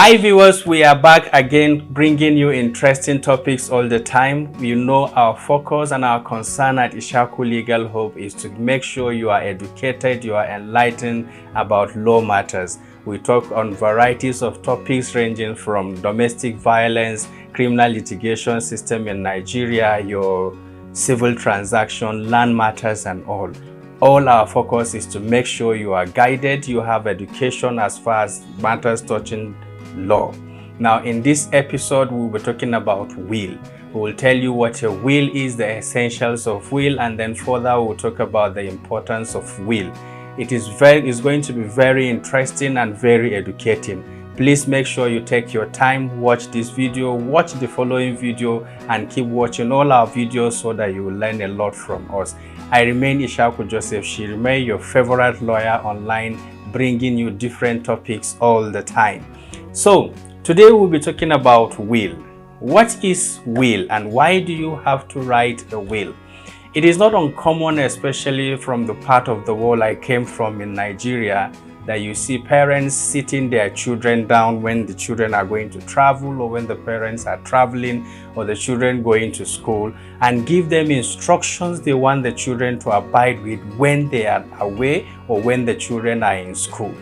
Hi viewers, we are back again bringing you interesting topics all the time. You know our focus and our concern at Ishaku Legal Hope is to make sure you are educated, you are enlightened about law matters. We talk on varieties of topics ranging from domestic violence, criminal litigation system in Nigeria, your civil transaction, land matters and all. All our focus is to make sure you are guided, you have education as far as matters touching law. Now in this episode we'll be talking about will. We will tell you what a will is, the essentials of will, and then further we'll talk about the importance of will. It's going to be very interesting and very educating. Please make sure you take your time, watch this video, watch the following video, and keep watching all our videos so that you will learn a lot from us. I remain Ishaku Joseph Shirime, your favorite lawyer online, bringing you different topics all the time. So today we'll be talking about will. What is will and why do you have to write a will? It is not uncommon, especially from the part of the world I came from in Nigeria, that you see parents sitting their children down when the children are going to travel or when the parents are traveling or the children going to school and give them instructions they want the children to abide with when they are away or when the children are in school.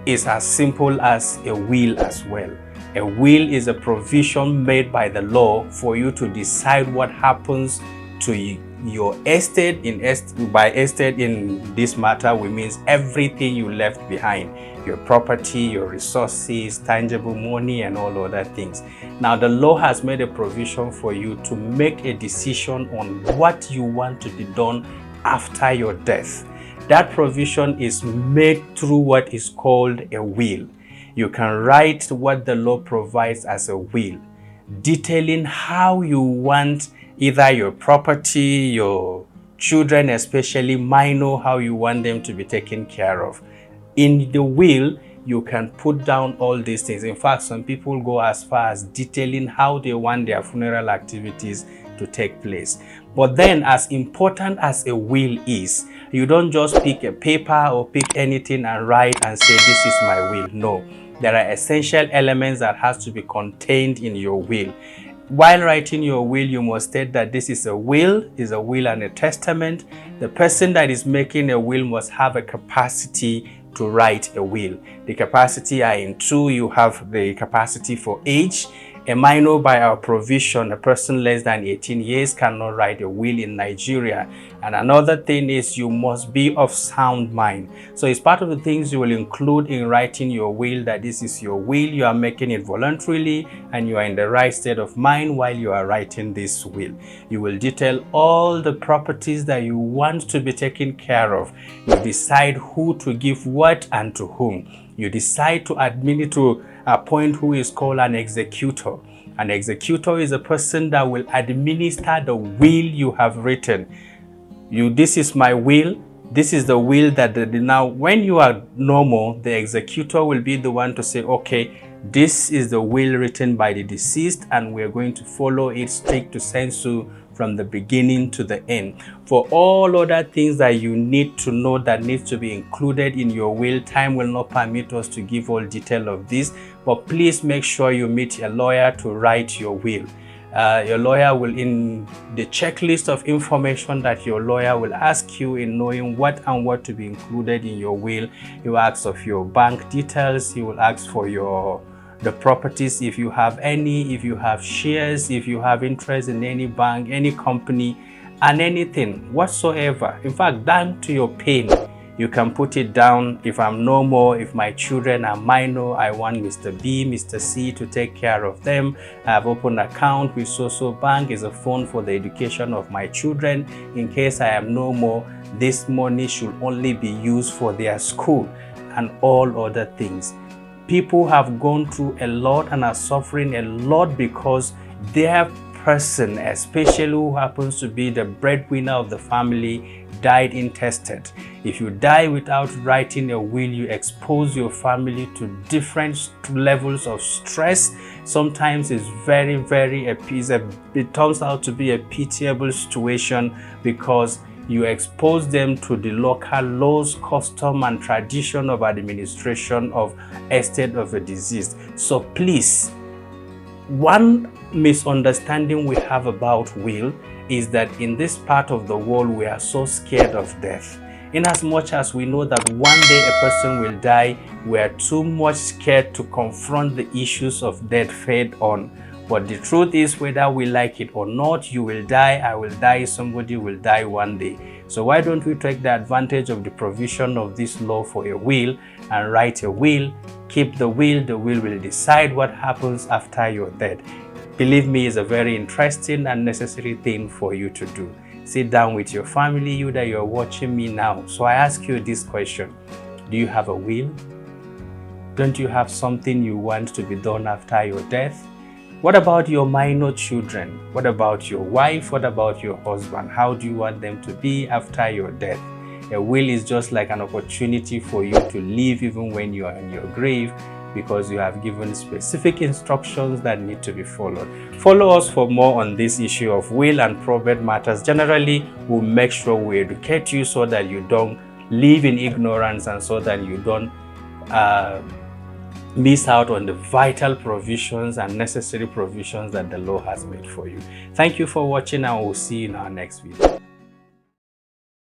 Is as simple as a will as well. A will is a provision made by the law for you to decide what happens to your estate. By estate in this matter, we mean everything you left behind, your property, your resources, tangible money, and all other things. Now, the law has made a provision for you to make a decision on what you want to be done after your death. That provision is made through what is called a will. You can write what the law provides as a will, detailing how you want either your property, your children, especially minor, how you want them to be taken care of. In the will, you can put down all these things. In fact, some people go as far as detailing how they want their funeral activities to take place. But then, as important as a will is, you don't just pick a paper or pick anything and write and say, this is my will. No, there are essential elements that has to be contained in your will. While writing your will, you must state that this is a will and a testament. The person that is making a will must have a capacity to write a will. The capacity are in two. You have the capacity for age. A minor, by our provision, a person less than 18 years cannot write a will in Nigeria. And another thing is you must be of sound mind. So it's part of the things you will include in writing your will, that this is your will, you are making it voluntarily, and you are in the right state of mind while you are writing this will. You will detail all the properties that you want to be taken care of. You decide who to give what and to whom. You decide to appoint who is called an executor. An executor is a person that will administer the will you have written. This is my will. This is the will that now when you are normal, the executor will be the one to say, okay, this is the will written by the deceased and we're going to follow it stricto sensu from the beginning to the end. For all other things that you need to know that needs to be included in your will, time will not permit us to give all detail of this, but please make sure you meet a lawyer to write your will. Your lawyer will, in the checklist of information that your lawyer will ask you in knowing what to be included in your will, he will ask of your bank details, he will ask for the properties, if you have any, if you have shares, if you have interest in any bank, any company, and anything whatsoever. In fact, down to your pain, you can put it down. If I'm normal, if my children are minor, I want Mr. B, Mr. C to take care of them. I have opened an account with so bank, is a fund for the education of my children. In case I am no more, this money should only be used for their school and all other things. People have gone through a lot and are suffering a lot because their person, especially who happens to be the breadwinner of the family, died intestate. If you die without writing a will, you expose your family to different levels of stress. Sometimes it's it turns out to be a pitiable situation because you expose them to the local laws, custom, and tradition of administration of estate of a deceased. So please, one misunderstanding we have about will is that in this part of the world we are so scared of death. In as much as we know that one day a person will die, we are too much scared to confront the issues of death head on. But the truth is, whether we like it or not, you will die, I will die, somebody will die one day. So why don't we take the advantage of the provision of this law for a will and write a will, keep the will will decide what happens after you're dead. Believe me, it's a very interesting and necessary thing for you to do. Sit down with your family, you that you're watching me now. So I ask you this question: do you have a will? Don't you have something you want to be done after your death? What about your minor children? What about your wife? What about your husband? How do you want them to be after your death? A will is just like an opportunity for you to live even when you are in your grave, because you have given specific instructions that need to be followed. Follow us for more on this issue of will and probate matters. Generally, we'll make sure we educate you so that you don't live in ignorance and so that you don't miss out on the vital provisions and necessary provisions that the law has made for you. Thank you for watching, and we'll see you in our next video.